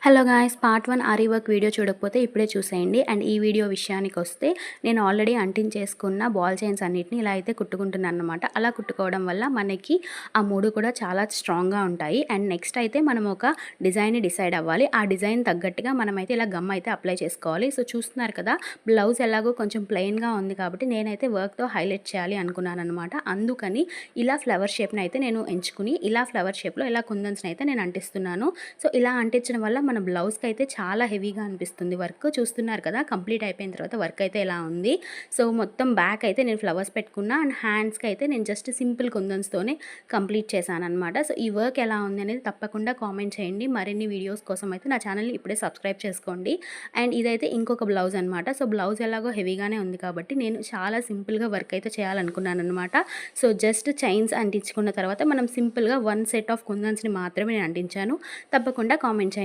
Hello guys, part 1 ary work video చూడకపోతే ఇప్పుడే చూసేయండి. అండ్ ఈ వీడియో విషయానికి వస్తే నేను ఆల్రెడీ అంటించేసుకున్న బాల్ చైన్స్ అన్నిటిని ఇలా అయితే కుట్టుకుంటున్నాను అనమాట. అలా కుట్టుకోవడం వల్ల మనకి ఆ 3 కూడా చాలా స్ట్రాంగ్గా ఉంటాయి. అండ్ నెక్స్ట్ అయితే మనం ఒక డిజైన్ని డిసైడ్ అవ్వాలి. ఆ డిజైన్ తగ్గట్టుగా మనమైతే ఇలా గమ్ అయితే అప్లై చేసుకోవాలి. సో చూస్తున్నారు కదా, బ్లౌజ్ ఎలాగో కొంచెం ప్లెయిన్గా ఉంది కాబట్టి నేనైతే వర్క్తో హైలైట్ చేయాలి అనుకున్నాను అనమాట. అందుకని ఇలా ఫ్లవర్ షేప్ని అయితే నేను ఎంచుకుని ఇలా ఫ్లవర్ షేప్లో ఇలా కుందన్స్ని అయితే నేను అంటిస్తున్నాను. సో ఇలా అంటించడం వల్ల మన బ్లౌజ్కి అయితే చాలా హెవీగా అనిపిస్తుంది. వర్క్ చూస్తున్నారు కదా, కంప్లీట్ అయిపోయిన తర్వాత వర్క్ అయితే ఎలా ఉంది. సో మొత్తం బ్యాక్ అయితే నేను ఫ్లవర్స్ పెట్టుకున్నా అండ్ హ్యాండ్స్కి అయితే నేను జస్ట్ సింపుల్ కుందన్స్తోనే కంప్లీట్ చేశాను అనమాట. సో ఈ వర్క్ ఎలా ఉంది అనేది తప్పకుండా కామెంట్ చేయండి. మరిన్ని వీడియోస్ కోసం అయితే నా ఛానల్ని ఇప్పుడే సబ్స్క్రైబ్ చేసుకోండి. అండ్ ఇదైతే ఇంకొక బ్లౌజ్ అనమాట. సో బ్లౌజ్ ఎలాగో హెవీగానే ఉంది కాబట్టి నేను చాలా సింపుల్గా వర్క్ అయితే చేయాలనుకున్నాను అనమాట. సో జస్ట్ చైన్స్ అంటించుకున్న తర్వాత మనం సింపుల్గా 1 సెట్ ఆఫ్ కుందన్స్ని మాత్రమే నేను అంటించాను. తప్పకుండా కామెంట్ చేయండి.